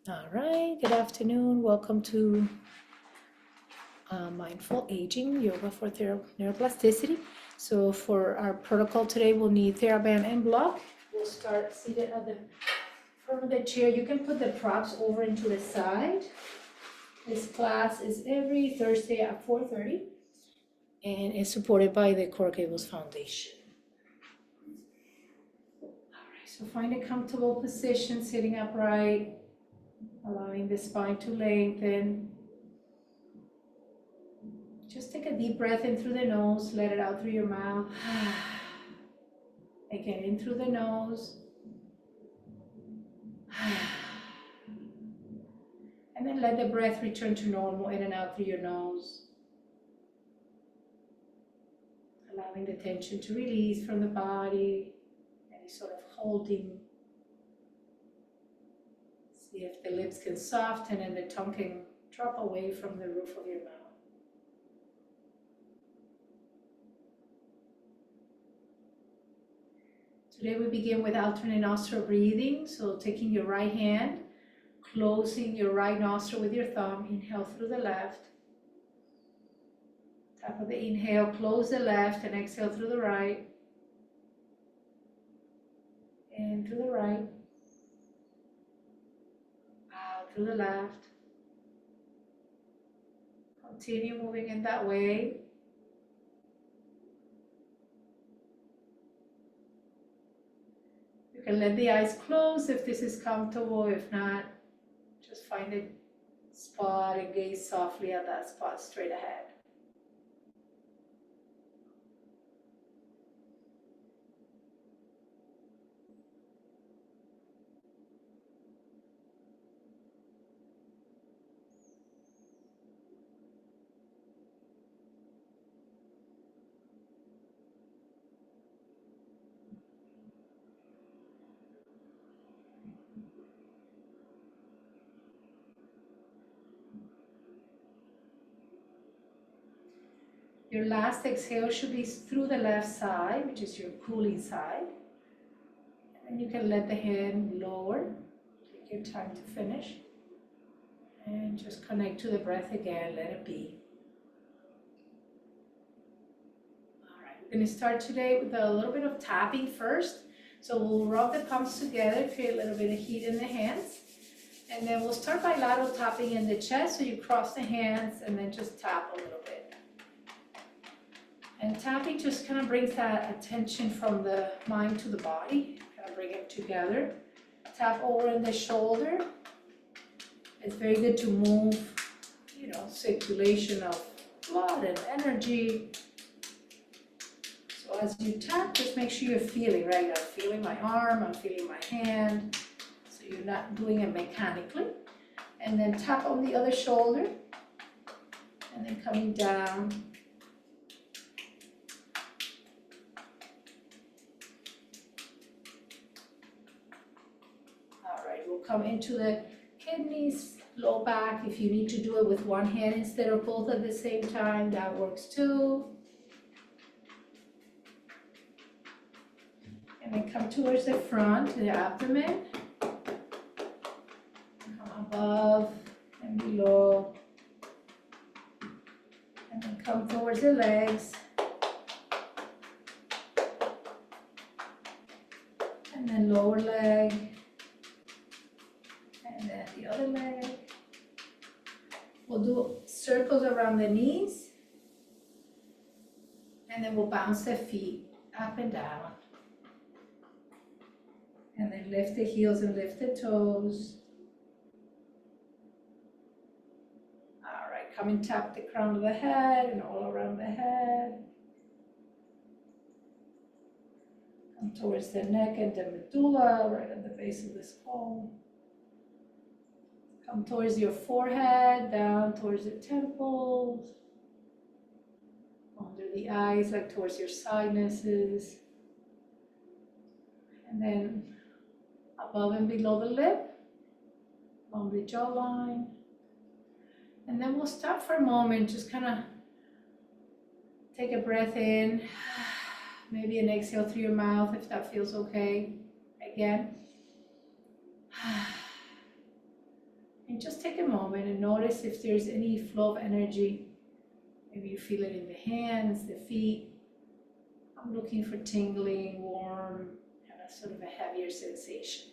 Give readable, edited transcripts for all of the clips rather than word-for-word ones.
All right, good afternoon. Welcome to Mindful Aging, Yoga for Neuroplasticity. So for our protocol today, we'll need TheraBand and block. We'll start seated at the front of the chair. You can put the props over into the side. This class is every Thursday at 4:30 and is supported by the Coral Gables Foundation. All right, so find a comfortable position, sitting upright, allowing the spine to lengthen. Just take a deep breath in through the nose, let it out through your mouth. Again, in through the nose. And then let the breath return to normal, in and out through your nose. Allowing the tension to release from the body, any sort of holding. See if the lips can soften and the tongue can drop away from the roof of your mouth. Today we begin with alternate nostril breathing. So taking your right hand, closing your right nostril with your thumb, inhale through the left. Top of the inhale, close the left and exhale through the right. In through the right. Out through the left. Continue moving in that way. You can let the eyes close if this is comfortable. If not, just find a spot and gaze softly at that spot straight ahead. Your last exhale should be through the left side, which is your cooling side. And you can let the hand lower. Take your time to finish. And just connect to the breath again, let it be. All right, we're going to start today with a little bit of tapping first. So we'll rub the palms together, create a little bit of heat in the hands. And then we'll start bilateral tapping in the chest. So you cross the hands and then just tap a little bit. And tapping just kind of brings that attention from the mind to the body, kind of bring it together. Tap over in the shoulder. It's very good to move, circulation of blood and energy. So as you tap, just make sure you're feeling, right? I'm feeling my arm, I'm feeling my hand. So you're not doing it mechanically. And then tap on the other shoulder. And then coming down. We'll come into the kidneys, low back. If you need to do it with one hand instead of both at the same time, that works too. And then come towards the front, the abdomen. Come above and below. And then come towards the legs. And then lower leg. And then the other leg. We'll do circles around the knees. And then we'll bounce the feet up and down. And then lift the heels and lift the toes. All right, come and tap the crown of the head and all around the head. Come towards the neck and the medulla, right at the base of the skull. Come towards your forehead, down towards the temples, under the eyes, like towards your sinuses, and then above and below the lip, along the jawline. And then we'll stop for a moment, just kind of take a breath in, maybe an exhale through your mouth if that feels okay. Again. And just take a moment and notice if there's any flow of energy. Maybe you feel it in the hands, the feet. I'm looking for tingling, warm, and a sort of a heavier sensation.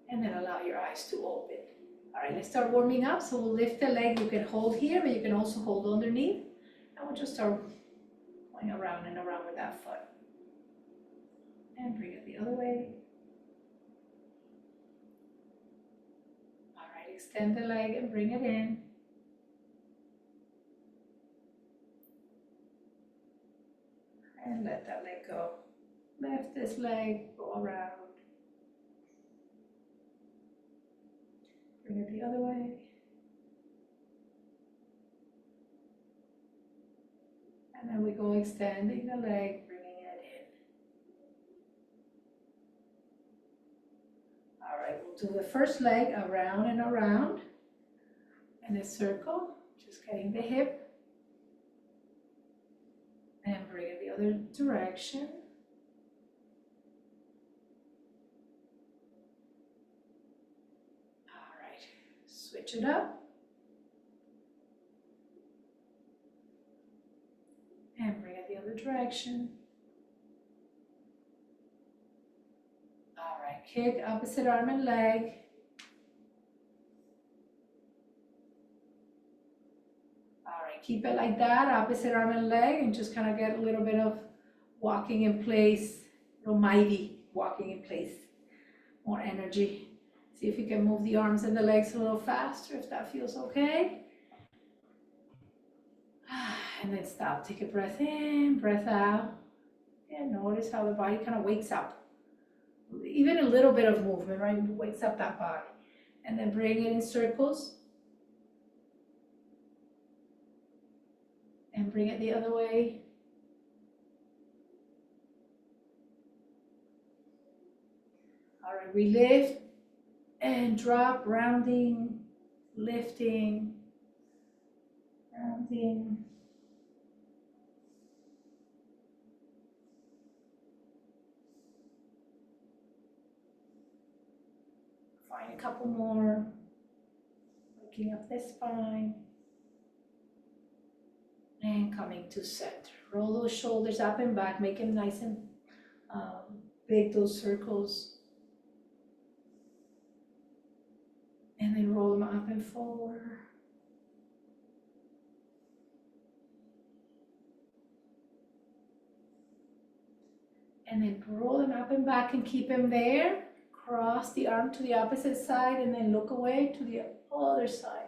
And then allow your eyes to open. All right, let's start warming up. So we'll lift the leg. You can hold here, but you can also hold underneath. And we'll just start going around and around with that foot. And bring it the other way. All right, extend the leg and bring it in. And let that leg go. Lift this leg, go around. Bring it the other way. And then we go extending the leg, bringing it in. All right, we'll do the first leg around and around in a circle, just getting the hip. And bring it the other direction. All right, switch it up. And bring it the other direction. All right, kick opposite arm and leg. Keep it like that, opposite arm and leg, and just kind of get a little bit of walking in place, little mighty walking in place, more energy. See if you can move the arms and the legs a little faster, if that feels okay. And then stop, take a breath in, breath out, and notice how the body kind of wakes up. Even a little bit of movement, right, wakes up that body. And then bring it in circles. And bring it the other way. All right, we lift and drop, rounding, lifting, rounding. Find a couple more, waking up the spine. And coming to center. Roll those shoulders up and back, make them nice and big, those circles. And then roll them up and forward. And then roll them up and back and keep them there. Cross the arm to the opposite side and then look away to the other side.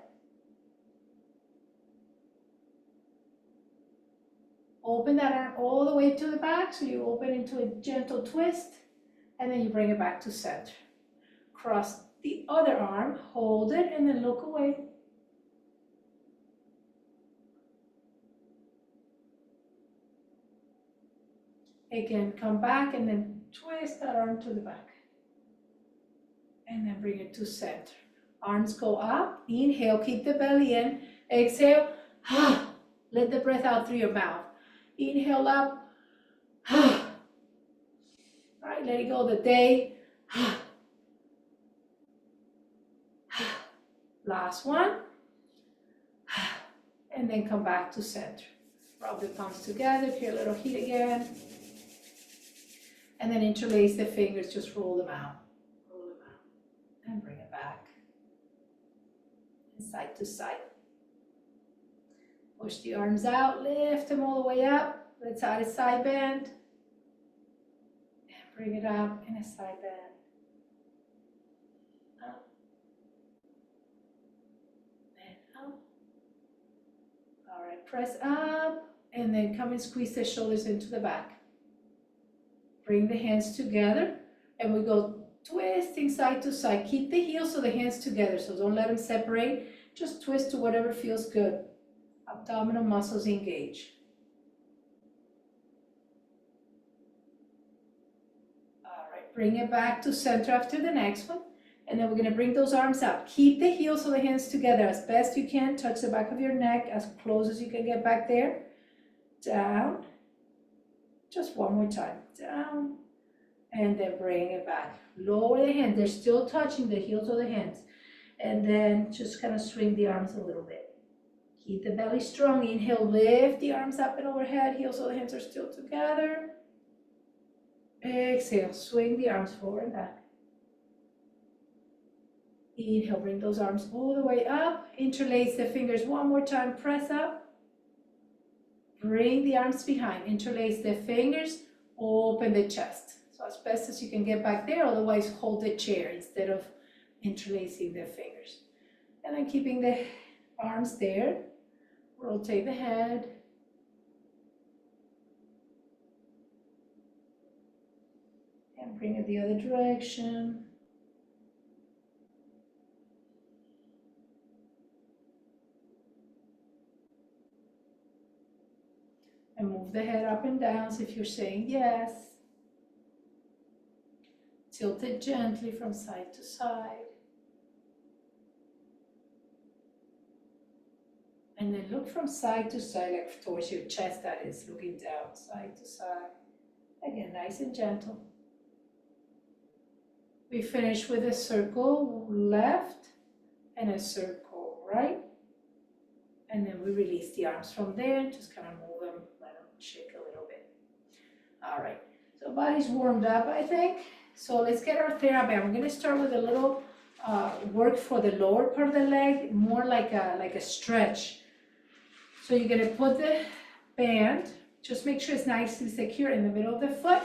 Open that arm all the way to the back, so you open into a gentle twist, and then you bring it back to center. Cross the other arm, hold it, and then look away. Again, come back and then twist that arm to the back. And then bring it to center. Arms go up, inhale, keep the belly in. Exhale, let the breath out through your mouth. Inhale up. All right, let it go the day. Last one. And then come back to center. Rub the palms together, feel a little heat again. And then interlace the fingers, just roll them out. Roll them out. And bring it back. And side to side. Push the arms out, lift them all the way up. Let's add a side bend. And bring it up in a side bend. Up. And up. All right, press up. And then come and squeeze the shoulders into the back. Bring the hands together. And we go twisting side to side. Keep the heels of the hands together, so don't let them separate. Just twist to whatever feels good. Abdominal muscles engage. All right, bring it back to center after the next one. And then we're going to bring those arms up. Keep the heels of the hands together as best you can. Touch the back of your neck as close as you can get back there. Down. Just one more time. Down and then bring it back. Lower the hand, they're still touching the heels of the hands. And then just kind of swing the arms a little bit. Keep the belly strong. Inhale, lift the arms up and overhead. Heels of the hands are still together. Exhale, swing the arms forward and back. Inhale, bring those arms all the way up. Interlace the fingers one more time. Press up. Bring the arms behind. Interlace the fingers. Open the chest. So as best as you can get back there. Otherwise, hold the chair instead of interlacing the fingers. And then keeping the arms there. Rotate the head. And bring it the other direction. And move the head up and down as if you're saying yes. Tilt it gently from side to side. And then look from side to side, like towards your chest, that is, looking down, side to side. Again, nice and gentle. We finish with a circle left and a circle right. And then we release the arms from there, just kind of move them, let them shake a little bit. All right, so body's warmed up, I think. So let's get our TheraBand. I'm gonna start with a little work for the lower part of the leg, more like a stretch. So you're gonna put the band, just make sure it's nicely secure in the middle of the foot,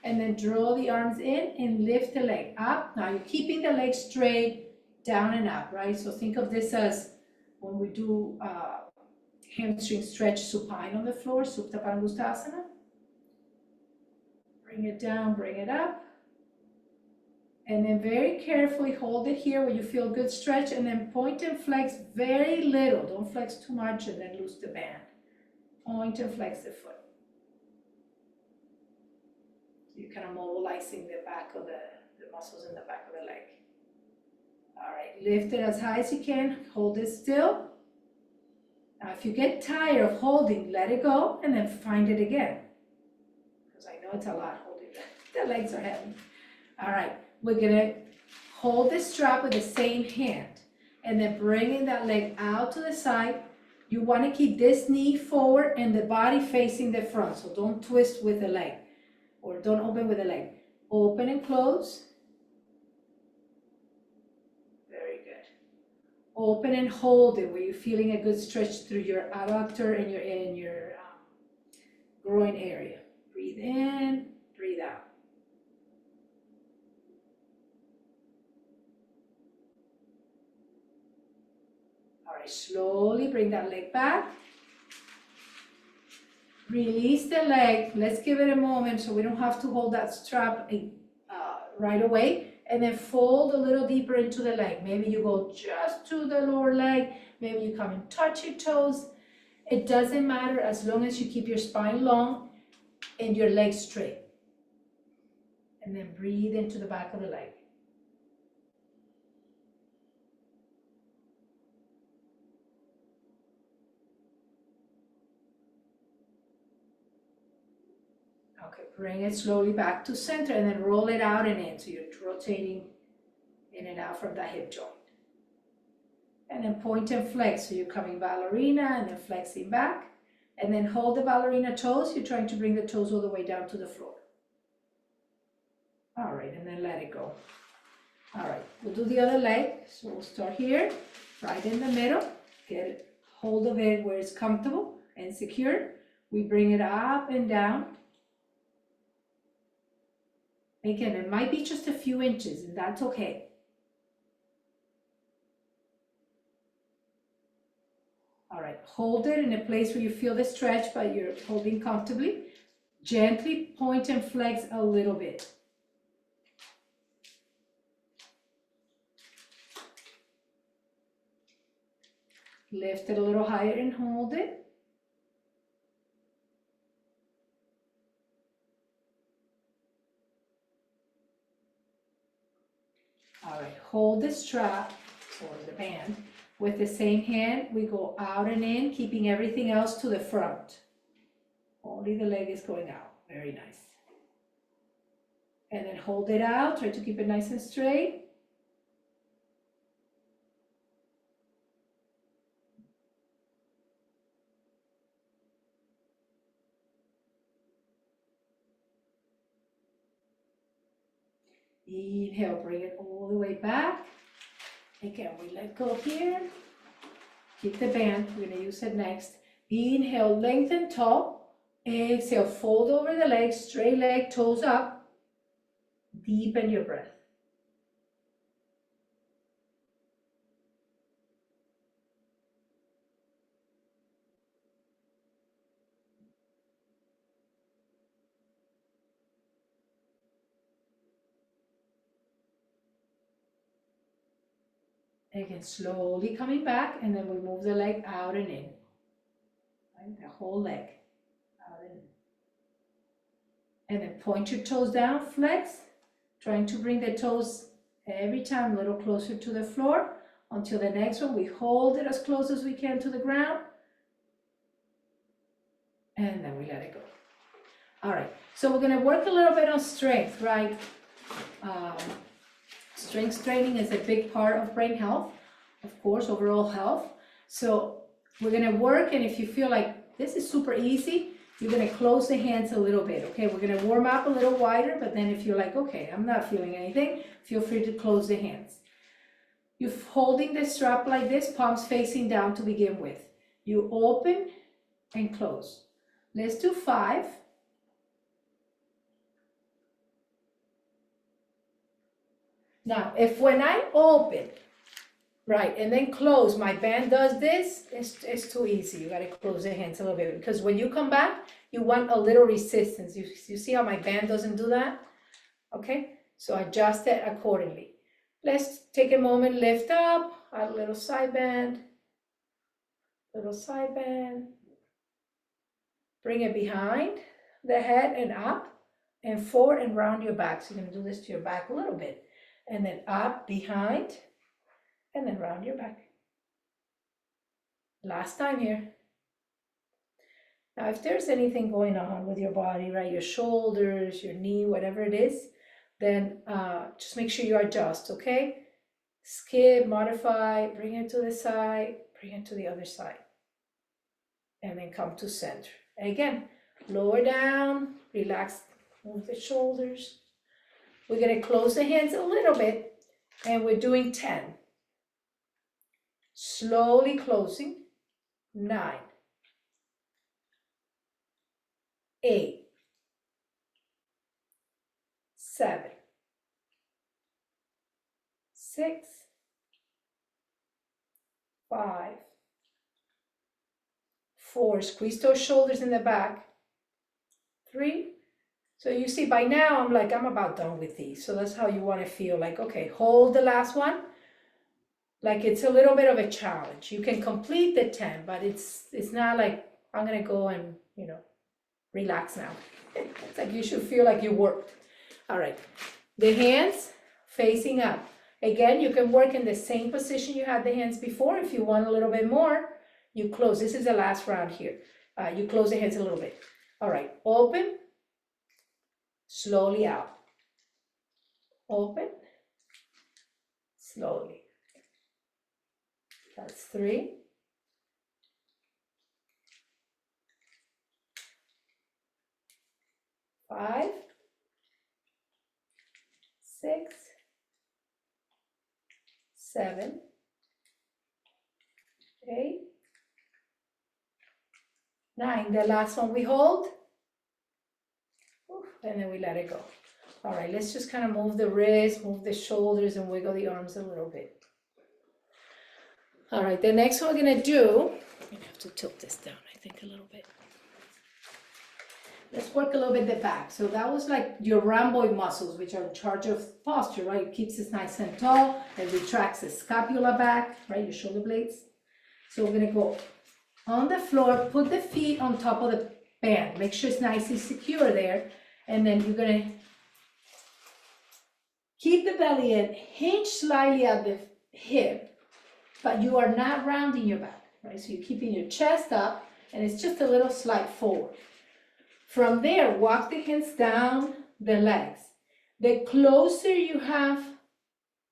and then draw the arms in and lift the leg up. Now you're keeping the leg straight, down and up, right? So think of this as when we do hamstring stretch supine on the floor, Supta Padangusthasana. Bring it down, bring it up. And then very carefully hold it here where you feel good stretch, and then point and flex very little. Don't flex too much and then loose the band. Point and flex the foot. You're kind of mobilizing the back of the muscles in the back of the leg. All right, lift it as high as you can. Hold it still. Now, if you get tired of holding, let it go and then find it again. Because I know it's a lot holding that. The legs are heavy. All right. We're gonna hold the strap with the same hand and then bringing that leg out to the side. You wanna keep this knee forward and the body facing the front. So don't twist with the leg or don't open with the leg. Open and close. Very good. Open and hold it where you're feeling a good stretch through your adductor and your groin area. Breathe in, breathe out. Slowly bring that leg back. Release the leg. Let's give it a moment so we don't have to hold that strap right away. And then fold a little deeper into the leg. Maybe you go just to the lower leg. Maybe you come and touch your toes. It doesn't matter as long as you keep your spine long and your legs straight. And then breathe into the back of the leg. Okay, bring it slowly back to center and then roll it out and in. So you're rotating in and out from that hip joint. And then point and flex. So you're coming ballerina and then flexing back. And then hold the ballerina toes. You're trying to bring the toes all the way down to the floor. All right, and then let it go. All right, we'll do the other leg. So we'll start here, right in the middle. Get hold of it where it's comfortable and secure. We bring it up and down. Again, it might be just a few inches, and that's okay. All right, hold it in a place where you feel the stretch, but you're holding comfortably. Gently point and flex a little bit. Lift it a little higher and hold it. All right, hold the strap or the band. With the same hand, we go out and in, keeping everything else to the front. Only the leg is going out. Very nice. And then hold it out, try to keep it nice and straight. Inhale, bring it all the way back. Again, we let go here. Keep the band, we're gonna use it next. Inhale, lengthen tall. Exhale, fold over the legs, straight leg, toes up. Deepen your breath. Again, slowly coming back, and then we move the leg out and in. Right? The whole leg, out and in. And then point your toes down, flex, trying to bring the toes every time a little closer to the floor. Until the next one, we hold it as close as we can to the ground. And then we let it go. All right, so we're gonna work a little bit on strength, right? Strength training is a big part of brain health, of course, overall health. So we're gonna work, and if you feel like this is super easy, you're gonna close the hands a little bit, okay? We're gonna warm up a little wider, but then if you're like, okay, I'm not feeling anything, feel free to close the hands. You're holding the strap like this, palms facing down to begin with. You open and close. Let's do 5. Now, if when I open, right, and then close, my band does this, it's too easy. You gotta close the hands a little bit, because when you come back, you want a little resistance. You see how my band doesn't do that? Okay, so adjust it accordingly. Let's take a moment, lift up, add a little side bend, bring it behind the head and up and forward and round your back. So you're gonna do this to your back a little bit. And then up, behind, and then round your back. Last time here. Now, if there's anything going on with your body, right, your shoulders, your knee, whatever it is, then just make sure you adjust, okay? Skip, modify, bring it to the side, bring it to the other side. And then come to center. Again, lower down, relax, move the shoulders. We're gonna close the hands a little bit, and we're doing 10. Slowly closing. 9, 8, 7, 6, 5, 4. Squeeze those shoulders in the back. 3. So you see, by now, I'm about done with these. So that's how you want to feel, like, okay, hold the last one. Like it's a little bit of a challenge. You can complete the 10, but it's not like I'm gonna go and, relax now. It's like you should feel like you worked. All right, the hands facing up. Again, you can work in the same position you had the hands before. If you want a little bit more, you close. This is the last round here. You close the hands a little bit. All right, open. Slowly out. Open. Slowly. That's 3. 5, 6, 7, 8, 9. The last one we hold. And then we let it go. All right, let's just kind of move the wrists, move the shoulders, and wiggle the arms a little bit. All right, the next one we're gonna do, I'm gonna have to tilt this down, I think, a little bit. Let's work a little bit the back. So that was like your rhomboid muscles, which are in charge of posture, right? It keeps us nice and tall, and retracts the scapula back, right? Your shoulder blades. So we're gonna go on the floor, put the feet on top of the band. Make sure it's nice and secure there. And then you're gonna keep the belly in, hinge slightly at the hip, but you are not rounding your back, right? So you're keeping your chest up, and it's just a little slide forward. From there, walk the hands down the legs. The closer you have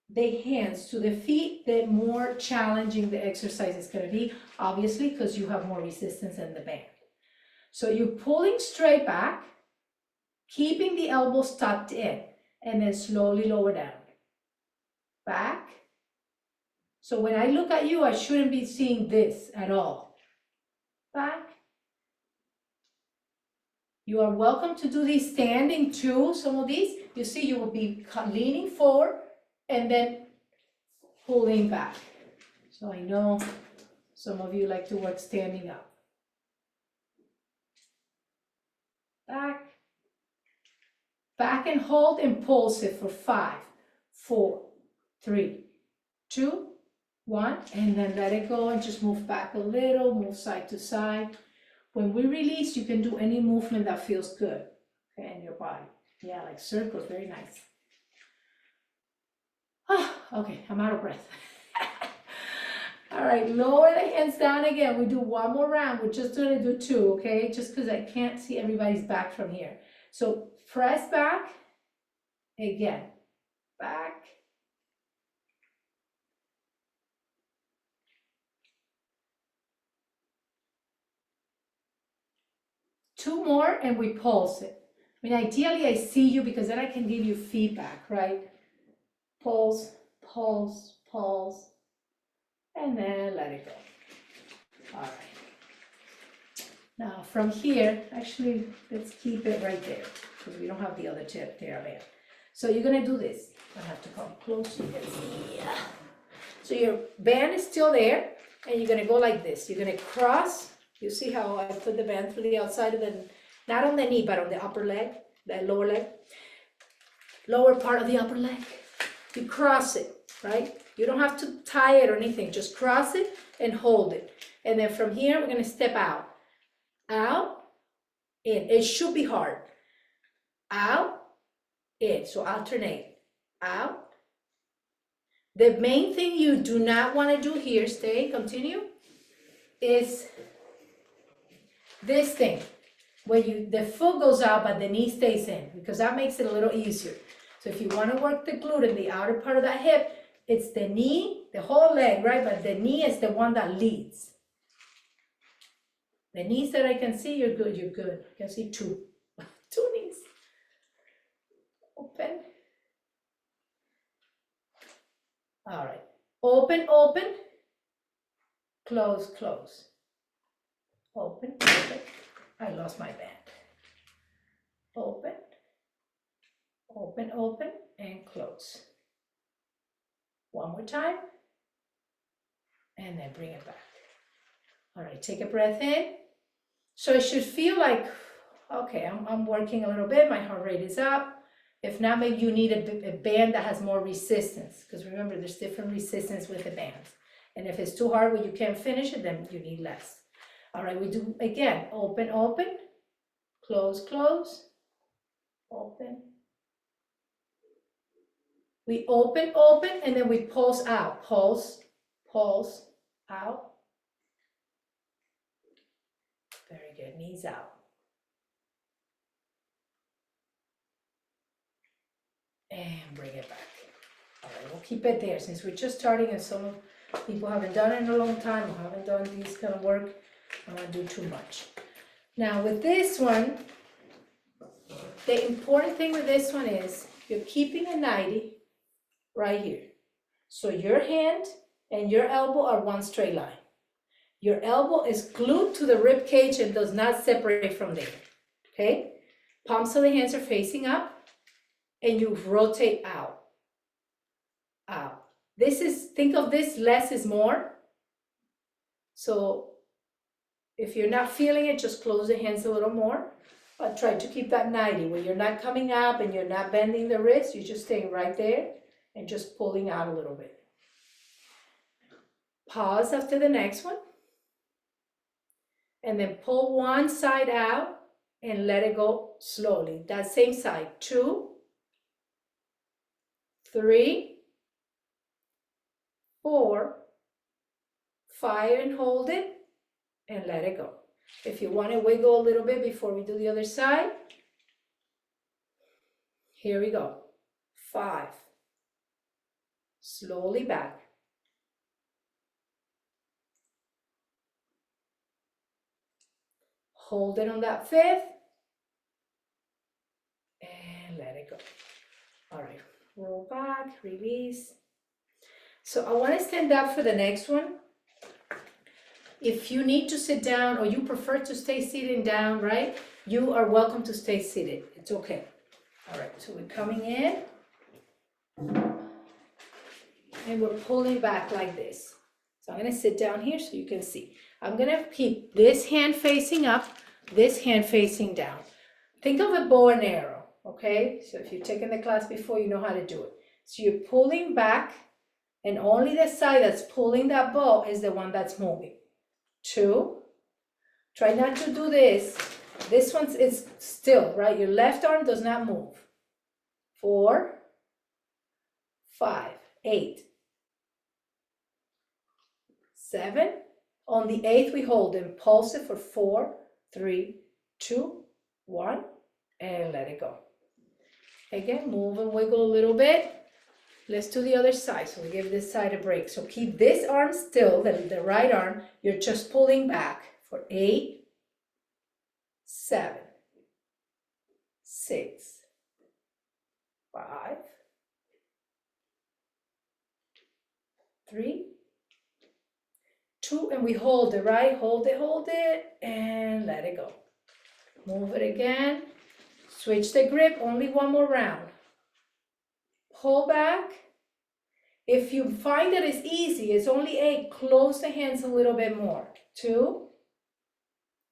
the hands to the feet, the more challenging the exercise is going to be, obviously, because you have more resistance in the band. So you're pulling straight back, keeping the elbows tucked in, and then slowly lower down. Back. So when I look at you, I shouldn't be seeing this at all. Back. You are welcome to do these standing too, some of these. You see, you will be leaning forward and then pulling back. So I know some of you like to work standing up. Back. Back and hold and pulse it for 5, 4, 3, 2, 1, and then let it go and just move back a little, move side to side. When we release, you can do any movement that feels good, okay, in your body. Yeah, like circles, very nice. Okay, I'm out of breath. All right, lower the hands down again. We do one more round. We're just gonna do 2, okay? Just because I can't see everybody's back from here. So press back, again, back. Two more and we pulse it. I mean, ideally I see you because then I can give you feedback, right? Pulse, pulse, pulse, and then let it go. All right. Now from here, actually, let's keep it right there because we don't have the other tip there, man. So you're gonna do this. I have to come close to this. Yeah. So your band is still there and you're gonna go like this. You're gonna cross. You see how I put the band through the outside of the, not on the knee, but on the upper leg, the lower leg, lower part of the upper leg. You cross it, right? You don't have to tie it or anything, just cross it and hold it. And then from here, we're gonna step out, in. It should be hard. Out, in, so alternate, out. The main thing you do not wanna do here, stay, continue, is this thing, where the foot goes out but the knee stays in, because that makes it a little easier. So if you want to work the glute in the outer part of that hip, it's the knee, the whole leg, right? But the knee is the one that leads. The knees that I can see, you're good, you're good. I can see 2, 2 knees. Open. All right, open, open, close, close. Open, open. I lost my band. Open, open, open, and close. One more time. And then bring it back. All right, take a breath in. So it should feel like, okay, I'm working a little bit, my heart rate is up. If not, maybe you need a band that has more resistance, because remember, there's different resistance with the bands. And if it's too hard where you can't finish it, then you need less. All right, we do again, open, open, close, close, open. We open, open, and then we pulse out, pulse, pulse, out. Very good, knees out. And bring it back. All right, we'll keep it there since we're just starting and some people haven't done it in a long time or haven't done these kind of work. I don't want to do too much. Now with this one, the important thing with this one is you're keeping a 90 right here. So your hand and your elbow are one straight line. Your elbow is glued to the rib cage and does not separate from there, okay? Palms of the hands are facing up and you rotate out, out. This is, think of this, less is more. So if you're not feeling it, just close the hands a little more, but try to keep that 90 where you're not coming up and you're not bending the wrist, you're just staying right there and just pulling out a little bit. Pause after the next one. And then pull one side out and let it go slowly. That same side, 2, 3, 4, 5, and hold it and let it go. If you want to wiggle a little bit before we do the other side, here we go. 5. Slowly back. Hold it on that 5th. And let it go. All right, roll back, release. So I want to stand up for the next one. If you need to sit down or you prefer to stay sitting down, right? You are welcome to stay seated. It's okay. All right, so we're coming in. And we're pulling back like this. So I'm going to sit down here so you can see. I'm going to keep this hand facing up, this hand facing down. Think of a bow and arrow, okay? So if you've taken the class before, you know how to do it. So you're pulling back, and only the side that's pulling that bow is the one that's moving. 2. Try not to do this. This one is still, right? Your left arm does not move. 4, 5, 8, 7. On the 8th, we hold and pulse it for 4, 3, 2, 1, and let it go. Again, move and wiggle a little bit. Let's do the other side. So we give this side a break. So keep this arm still, the right arm. You're just pulling back for 8, 7, 6, 5, 3, 2, and we hold it, right? Hold it, and let it go. Move it again. Switch the grip, only one more round. Pull back. If you find that it's easy, it's only 8, close the hands a little bit more. 2,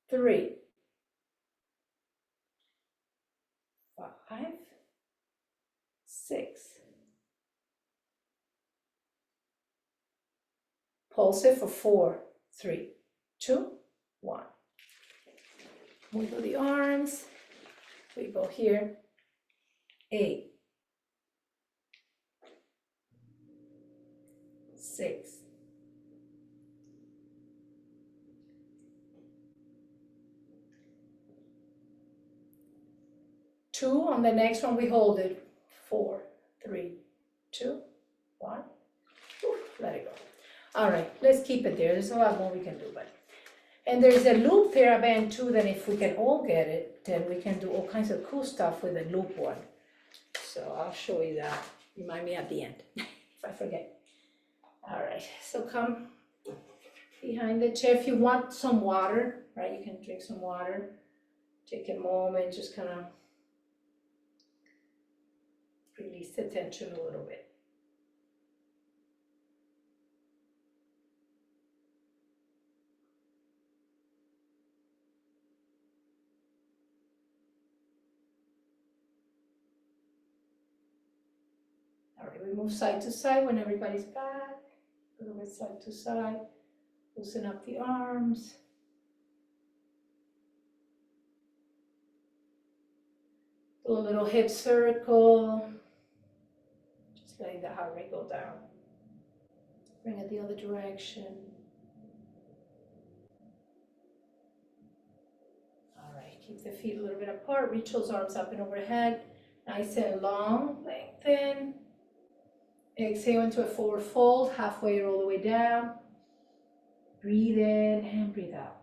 3, 5, 6. Pulse it for 4, 3, 2, 1. Wiggle the arms. We go here. 8, 6, 2. On the next one, we hold it. 4, 3, 2, 1. Let it go. All right, let's keep it there. There's a lot more we can do, but. And there's a loop TheraBand too, that if we can all get it, then we can do all kinds of cool stuff with a loop one. So I'll show you that. Remind me at the end, if I forget. All right, so come behind the chair. If you want some water, right, you can drink some water. Take a moment, just kind of release the tension a little bit. All right, we move side to side when everybody's back. A little bit side to side. Loosen up the arms. Do a little hip circle. Just letting the heart rate go down. Bring it the other direction. All right, keep the feet a little bit apart. Reach those arms up and overhead. Nice and long, lengthen. Exhale into a forward fold, halfway or all the way down. Breathe in and breathe out.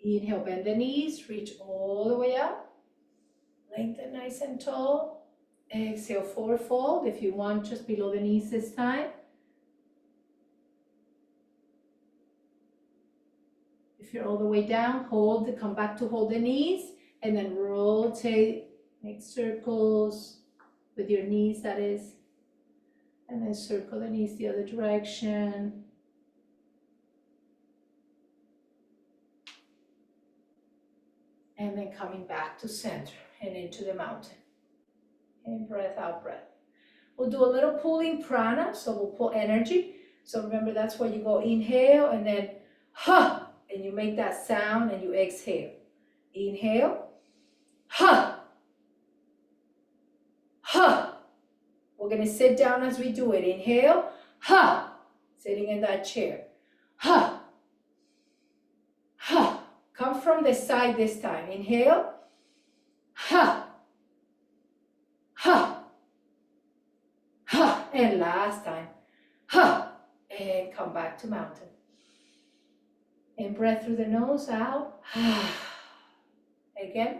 Inhale, bend the knees, reach all the way up. Lengthen nice and tall. Exhale, forward fold. If you want, just below the knees this time. If you're all the way down, hold, come back to hold the knees, and then rotate, make circles with your knees, that is. And then circle the knees the other direction. And then coming back to center and into the mountain. And breath out, breath. We'll do a little pulling prana, so we'll pull energy. So remember, that's where you go inhale and then ha, and you make that sound and you exhale. Inhale, ha, ha. We're gonna sit down as we do it. Inhale, ha, sitting in that chair. Ha, ha. Come from the side this time. Inhale, ha, ha, ha, and last time, ha, and come back to mountain. In breath through the nose, out, again.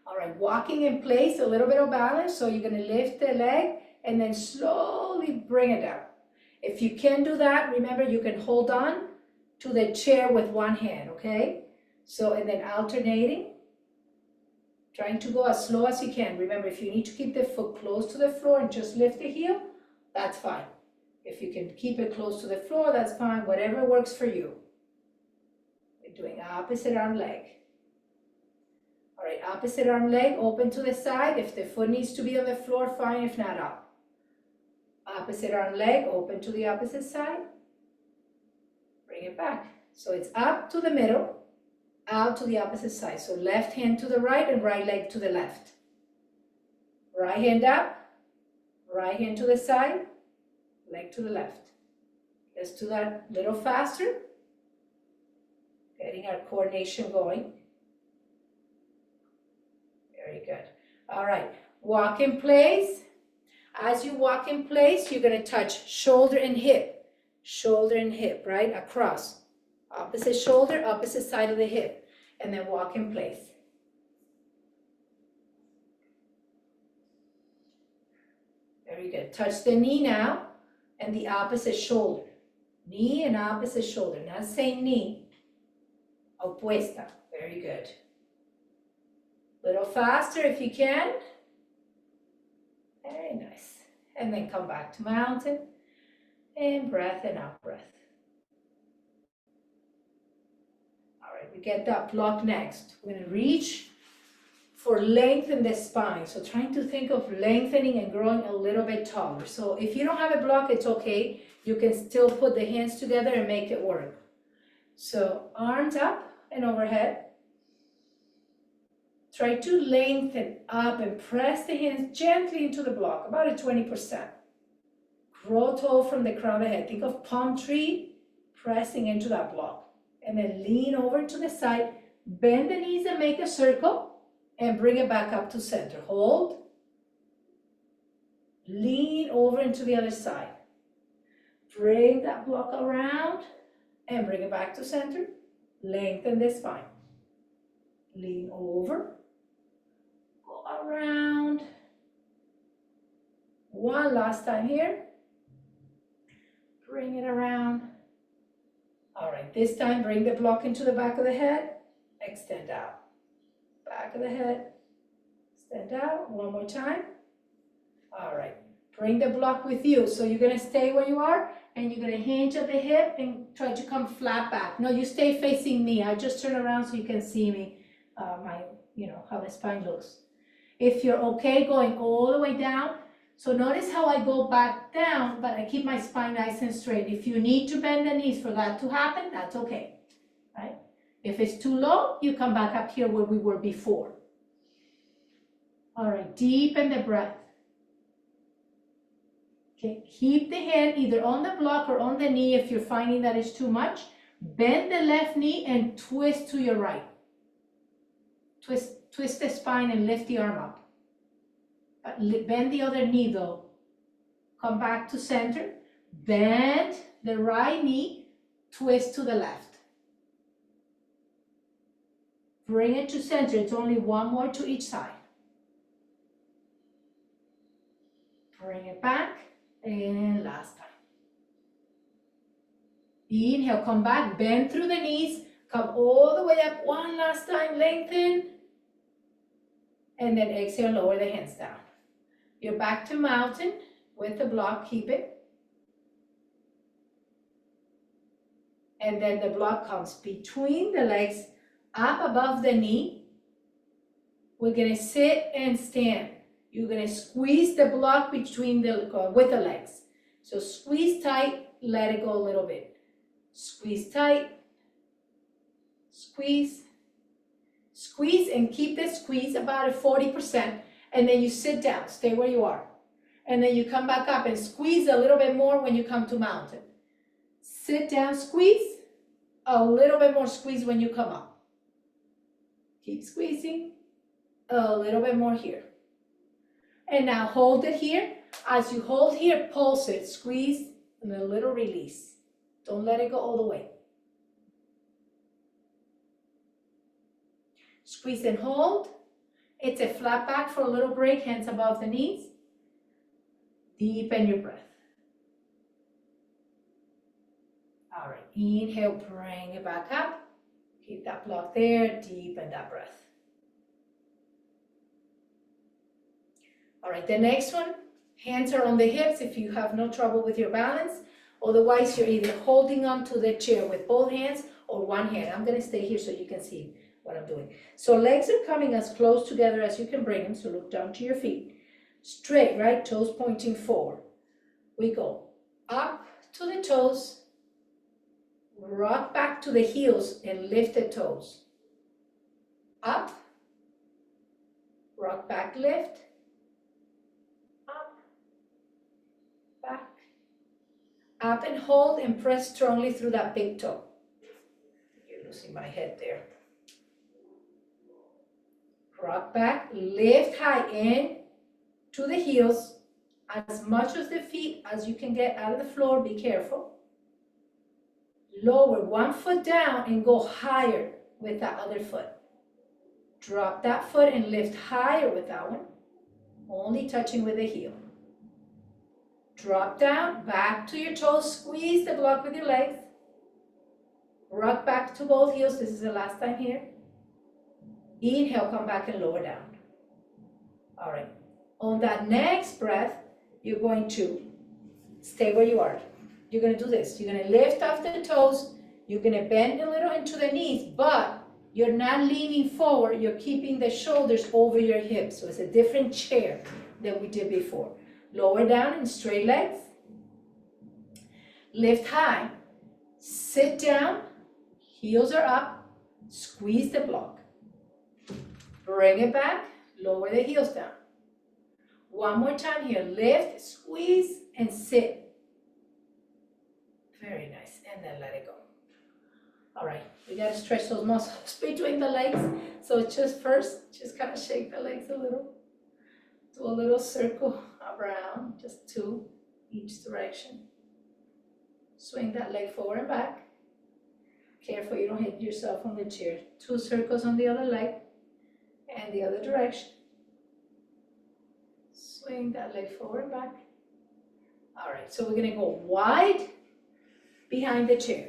All right, walking in place, a little bit of balance, so you're gonna lift the leg and then slowly bring it down. If you can do that, remember you can hold on to the chair with one hand, okay? So, and then alternating, trying to go as slow as you can. Remember, if you need to keep the foot close to the floor and just lift the heel, that's fine. If you can keep it close to the floor, that's fine, whatever works for you. We're doing opposite arm leg. All right, opposite arm leg, open to the side. If the foot needs to be on the floor, fine, if not, up. Opposite arm leg, open to the opposite side. Bring it back. So it's up to the middle, out to the opposite side. So left hand to the right and right leg to the left. Right hand up, right hand to the side, leg to the left. Let's do that a little faster. Getting our coordination going. Very good. All right, walk in place. As you walk in place, you're gonna touch shoulder and hip, right? Across. Opposite shoulder, opposite side of the hip, and then walk in place. Very good. Touch the knee now and the opposite shoulder. Knee and opposite shoulder, not same knee. Opuesta. Very good. Little faster if you can. Very nice. And then come back to mountain. In breath and out breath. All right, we get that block next. We're going to reach for lengthen the spine. So trying to think of lengthening and growing a little bit taller. So if you don't have a block, it's okay. You can still put the hands together and make it work. So arms up and overhead. Try to lengthen up and press the hands gently into the block, about a 20%. Grow tall from the crown of the head. Think of palm tree pressing into that block. And then lean over to the side, bend the knees and make a circle, and bring it back up to center. Hold. Lean over into the other side. Bring that block around and bring it back to center. Lengthen the spine. Lean over. Go around. One last time here. Bring it around. All right, this time bring the block into the back of the head. Extend out. Back of the head. Extend out. One more time. All right, bring the block with you. So you're gonna stay where you are and you're gonna hinge at the hip and try to come flat back. No, you stay facing me. I just turn around so you can see me, how the spine looks. If you're okay going all the way down, so notice how I go back down, but I keep my spine nice and straight. If you need to bend the knees for that to happen, that's okay, right? If it's too low, you come back up here where we were before. All right, deepen the breath. Okay, keep the hand either on the block or on the knee if you're finding that it's too much. Bend the left knee and twist to your right. Twist the spine and lift the arm up. But bend the other knee though. Come back to center. Bend the right knee, twist to the left. Bring it to center. It's only one more to each side. Bring it back. And last time. Inhale, come back, bend through the knees, come all the way up one last time, lengthen. And then exhale, lower the hands down. You're back to mountain with the block, keep it. And then the block comes between the legs, up above the knee. We're gonna sit and stand. You're gonna squeeze the block between with the legs. So squeeze tight, let it go a little bit. Squeeze tight, squeeze, squeeze, and keep the squeeze about at 40%. And then you sit down, stay where you are. And then you come back up and squeeze a little bit more when you come to mountain. Sit down, squeeze, a little bit more squeeze when you come up. Keep squeezing. A little bit more here. And now hold it here. As you hold here, pulse it, squeeze, and a little release. Don't let it go all the way. Squeeze and hold. It's a flat back for a little break, hands above the knees. Deepen your breath. All right, inhale, bring it back up. Keep that block there, deepen that breath. All right, the next one, hands are on the hips if you have no trouble with your balance. Otherwise, you're either holding on to the chair with both hands or one hand. I'm gonna stay here so you can see what I'm doing. So legs are coming as close together as you can bring them, so look down to your feet. Straight, right, toes pointing forward. We go up to the toes, rock back to the heels and lift the toes. Up, rock back, lift, up, back, up and hold and press strongly through that big toe. You're losing my head there. Rock back, lift high in to the heels, as much of the feet as you can get out of the floor, be careful. Lower one foot down and go higher with that other foot. Drop that foot and lift higher with that one, only touching with the heel. Drop down, back to your toes, squeeze the block with your legs. Rock back to both heels, this is the last time here. Inhale, come back and lower down. All right, on that next breath, you're going to stay where you are. You're gonna do this, you're gonna lift off the toes, you're gonna bend a little into the knees, but you're not leaning forward, you're keeping the shoulders over your hips. So it's a different chair than we did before. Lower down and straight legs. Lift high, sit down, heels are up, squeeze the block. Bring it back, lower the heels down. One more time here, lift, squeeze, and sit. Very nice, and then let it go. All right, we gotta stretch those muscles between the legs. So just kind of shake the legs a little. Do a little circle around, just two each direction. Swing that leg forward and back. Careful you don't hit yourself on the chair. 2 circles on the other leg and the other direction. Swing that leg forward and back. All right, so we're gonna go wide behind the chair.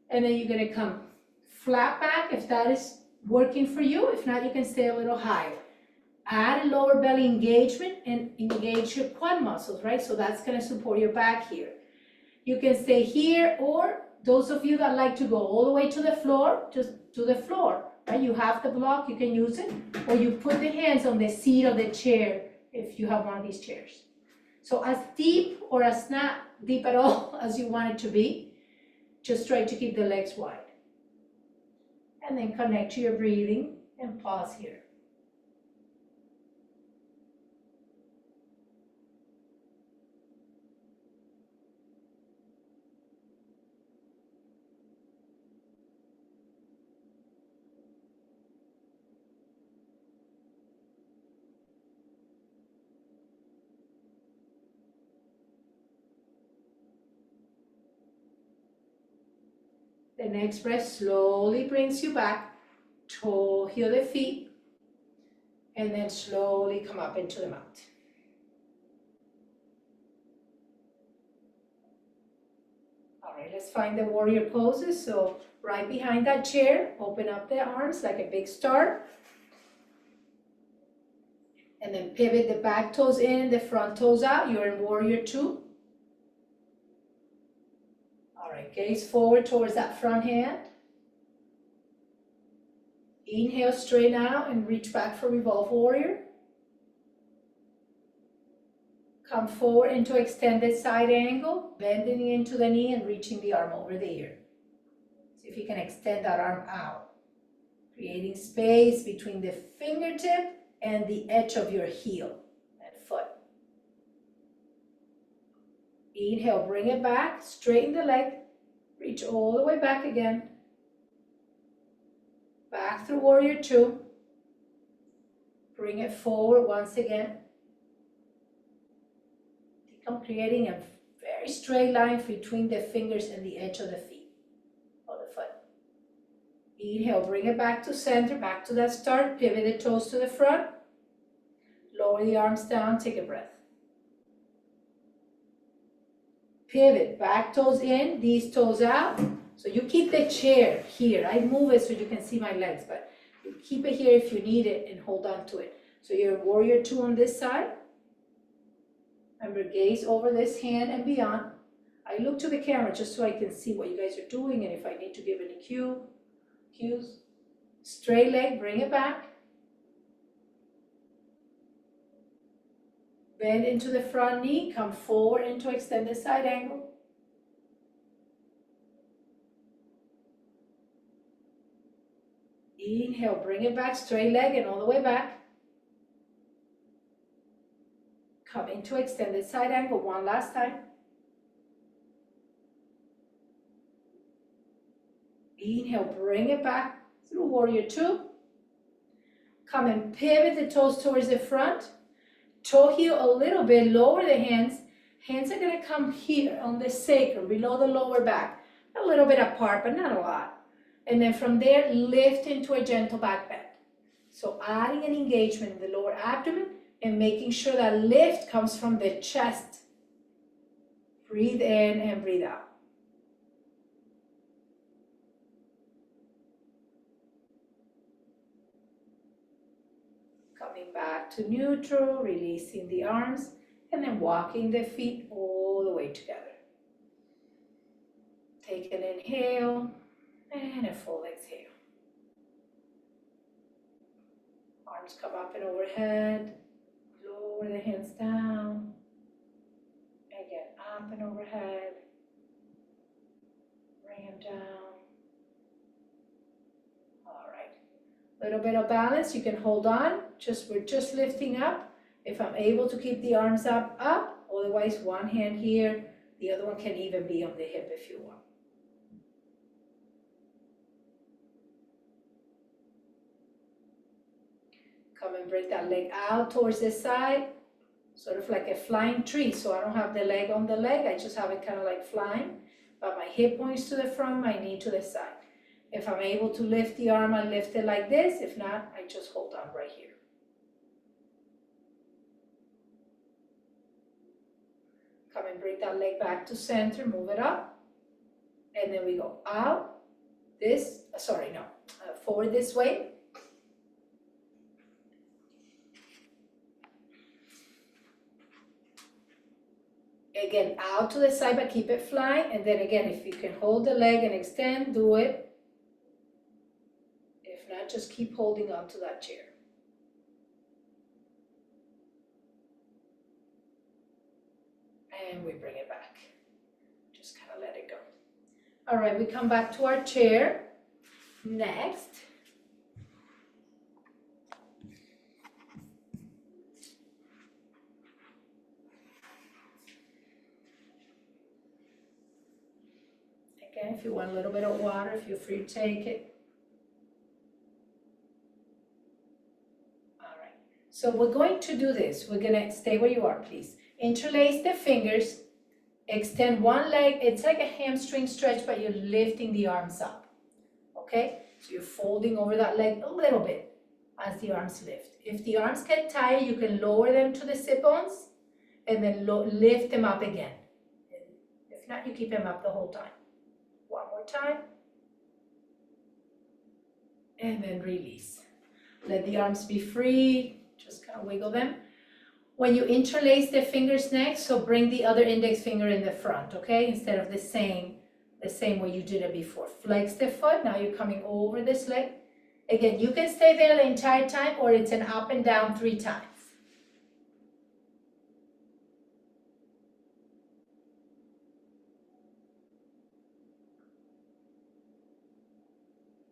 And then you're gonna come flat back if that is working for you. If not, you can stay a little higher. Add lower belly engagement and engage your quad muscles, right? So that's gonna support your back here. You can stay here, or those of you that like to go all the way to the floor, just to the floor, right? You have the block, you can use it, or you put the hands on the seat of the chair if you have one of these chairs. So as deep or as not deep at all as you want it to be, just try to keep the legs wide. And then connect to your breathing and pause here. The next breath slowly brings you back, toe, heel the feet, and then slowly come up into the mat. All right, let's find the warrior poses. So right behind that chair, open up the arms like a big star. And then pivot the back toes in, the front toes out. You're in warrior 2. All right, gaze forward towards that front hand. Inhale, straighten out and reach back for revolve warrior. Come forward into extended side angle, bending into the knee and reaching the arm over the ear. See if you can extend that arm out, creating space between the fingertip and the edge of your heel and foot. Inhale, bring it back, straighten the leg, reach all the way back again. back through warrior two, bring it forward once again. I'm creating a very straight line between the fingers and the edge of the feet, of the foot. Inhale, bring it back to center, back to that start, pivot the toes to the front, lower the arms down, take a breath. Pivot, back toes in, these toes out. So you keep the chair here. I move it so you can see my legs, but you keep it here if you need it and hold on to it. So you're warrior two on this side. Remember, gaze over this hand and beyond. I look to the camera just so I can see what you guys are doing and if I need to give any cues. Straight leg, bring it back. Bend into the front knee, come forward into extended side angle. Inhale, bring it back, straight leg and all the way back. Come into extended side angle one last time. Inhale, bring it back through warrior two. Come and pivot the toes towards the front. Toe heel a little bit, lower the hands. Hands are gonna come here on the sacrum, below the lower back. A little bit apart, but not a lot. And then from there, lift into a gentle back bend. So adding an engagement in the lower abdomen and making sure that lift comes from the chest. Breathe in and breathe out. Coming back to neutral, releasing the arms, and then walking the feet all the way together. Take an inhale and a full exhale. Arms come up and overhead. Lower the hands down. Again, up and overhead. Bring them down. All right. Little bit of balance. You can hold on. We're just lifting up. If I'm able to keep the arms up. Otherwise, one hand here. The other one can even be on the hip if you want. Come and bring that leg out towards the side, sort of like a flying tree. So I don't have the leg on the leg, I just have it kind of like flying, but my hip points to the front, my knee to the side. If I'm able to lift the arm, I lift it like this. If not, I just hold on right here. Come and bring that leg back to center, move it up, and then we go out, forward this way. Again, out to the side, but keep it flying. And then again, if you can hold the leg and extend, do it. If not, just keep holding on to that chair. And we bring it back. Just kind of let it go. All right, we come back to our chair. Next. Again, if you want a little bit of water, feel free to take it. All right, so we're going to do this. We're gonna stay where you are, please. Interlace the fingers, extend one leg. It's like a hamstring stretch, but you're lifting the arms up, okay? So you're folding over that leg a little bit as the arms lift. If the arms get tired, you can lower them to the sit bones and then lift them up again. If not, you keep them up the whole time. One more time. And then release. Let the arms be free. Just kind of wiggle them. When you interlace the fingers next, so bring the other index finger in the front, okay? Instead of the same way you did it before. Flex the foot. Now you're coming over this leg. Again, you can stay there the entire time, or it's an up and down 3 times.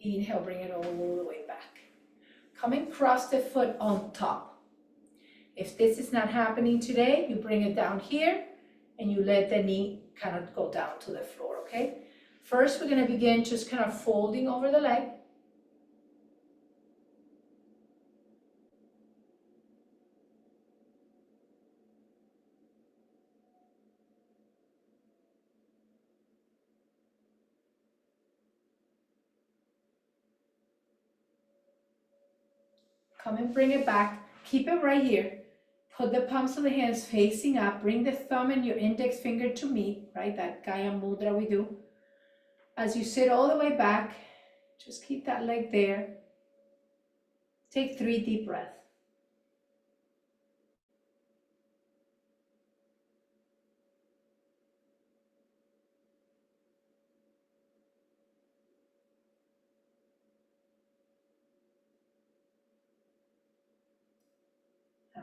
Inhale, bring it all the way back. Come and cross the foot on top. If this is not happening today, you bring it down here and you let the knee kind of go down to the floor, okay? First, we're gonna begin just kind of folding over the leg. Come and bring it back. Keep it right here. Put the palms of the hands facing up. Bring the thumb and your index finger to meet, right? That Gaya Mudra we do. As you sit all the way back, just keep that leg there. Take 3 deep breaths.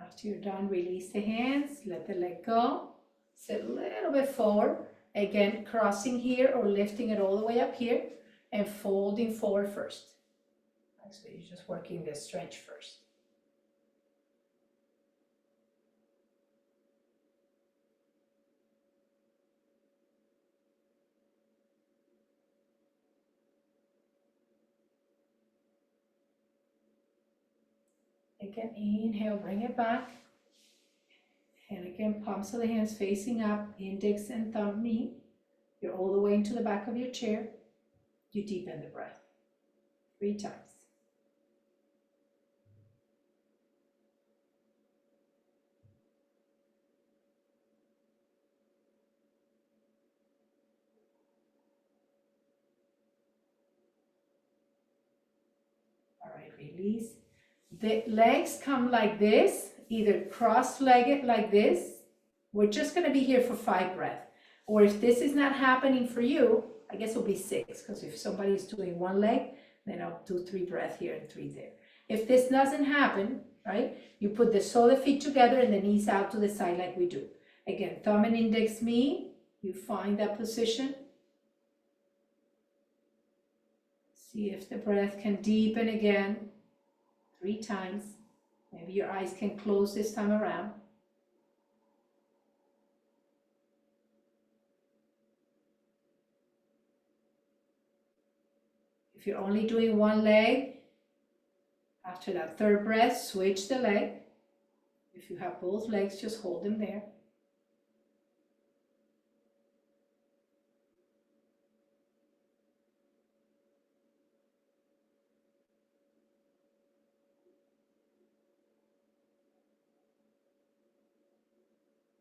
After you're done, release the hands, let the leg go. Sit a little bit forward. Again, crossing here or lifting it all the way up here and folding forward first. So you're just working the stretch first. Again, inhale, bring it back. And again, palms of the hands facing up, index and thumb meet. You're all the way into the back of your chair. You deepen the breath 3 times. All right, release. The legs come like this, either cross-legged like this. We're just going to be here for 5 breaths. Or if this is not happening for you, I guess it'll be 6, because if somebody is doing 1 leg, then I'll do 3 breaths here and 3 there. If this doesn't happen, right, you put the sole of the feet together and the knees out to the side like we do. Again, thumb and index meet. You find that position. See if the breath can deepen again 3 times. Maybe your eyes can close this time around. If you're only doing 1 leg, after that 3rd breath, switch the leg. If you have both legs, just hold them there.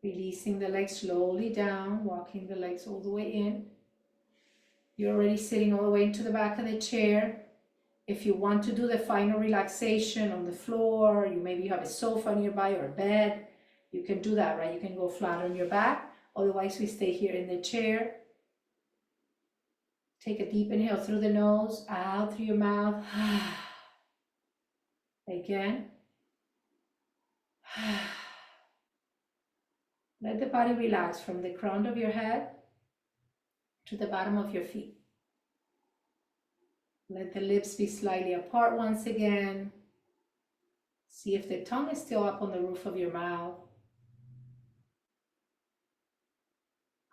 Releasing the legs slowly down, walking the legs all the way in. You're already sitting all the way into the back of the chair. If you want to do the final relaxation on the floor, maybe you have a sofa nearby or a bed, you can do that, right? You can go flat on your back. Otherwise, we stay here in the chair. Take a deep inhale through the nose, out through your mouth. Again. Let the body relax from the crown of your head to the bottom of your feet. Let the lips be slightly apart once again. See if the tongue is still up on the roof of your mouth.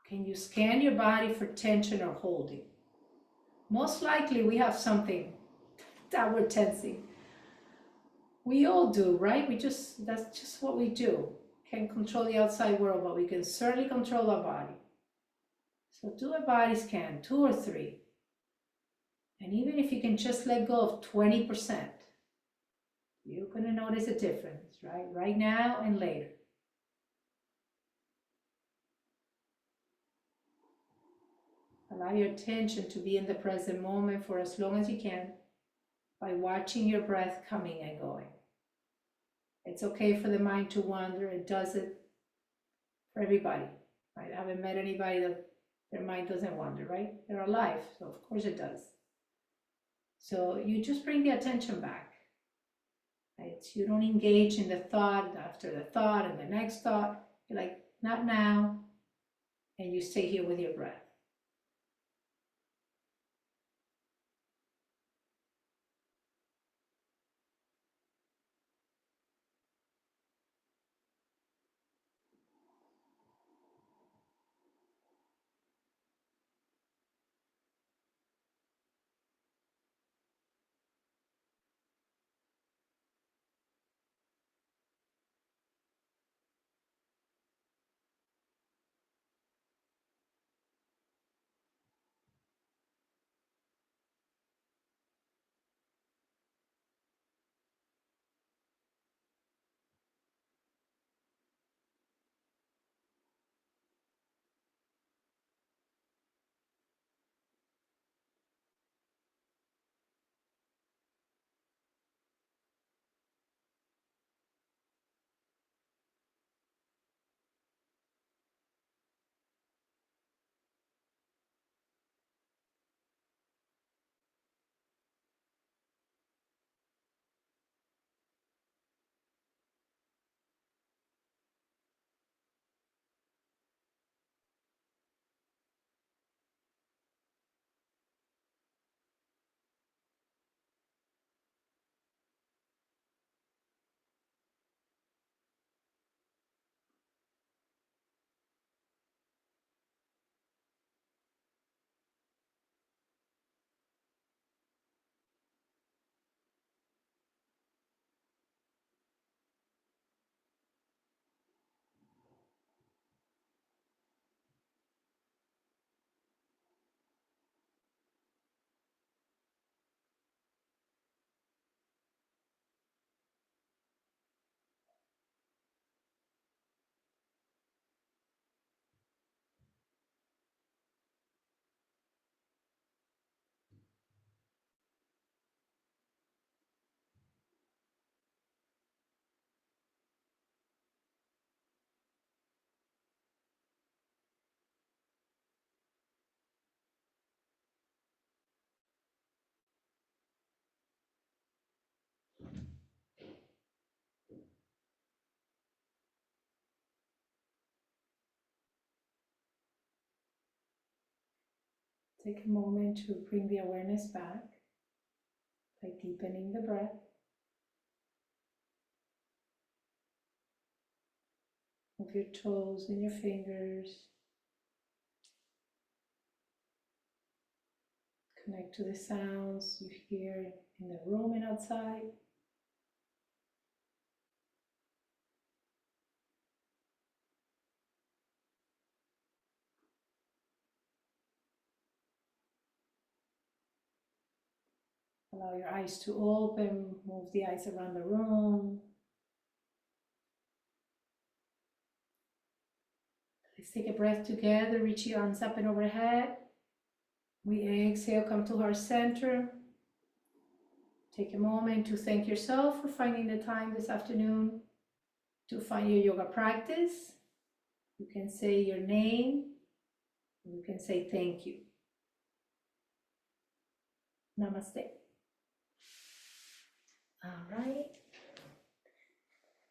Can you scan your body for tension or holding? Most likely we have something that we're tensing. We all do, right? That's just what we do. Can't control the outside world, but we can certainly control our body. So do a body scan, 2 or 3. And even if you can just let go of 20%, you're going to notice a difference, right? Right now and later. Allow your attention to be in the present moment for as long as you can by watching your breath coming and going. It's okay for the mind to wander. It does it for everybody, right? I haven't met anybody that their mind doesn't wander, right? They're alive, so of course it does. So you just bring the attention back, right? You don't engage in the thought after the thought and the next thought. You're like, not now, and you stay here with your breath. Take a moment to bring the awareness back by deepening the breath. Move your toes and your fingers. Connect to the sounds you hear in the room and outside. Allow your eyes to open, move the eyes around the room. Let's take a breath together, reach your arms up and overhead. We exhale, come to heart center. Take a moment to thank yourself for finding the time this afternoon to find your yoga practice. You can say your name, you can say thank you. Namaste. All right.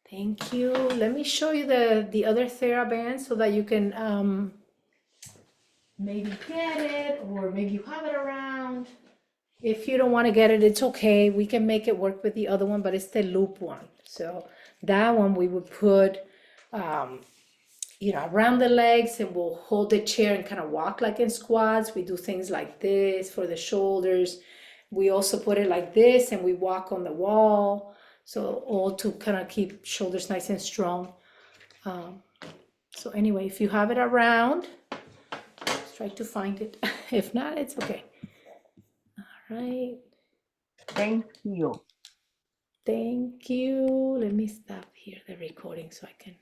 Thank you. Let me show you the other TheraBand so that you can maybe get it, or maybe you have it around. If you don't want to get it, it's okay. We can make it work with the other one, but it's the loop one. So that one we would put, around the legs, and we'll hold the chair and kind of walk like in squats. We do things like this for the shoulders. We also put it like this and we walk on the wall. So all to kind of keep shoulders nice and strong. So anyway, if you have it around, let's try to find it. If not, it's okay. All right. Thank you. Thank you. Let me stop here the recording so I can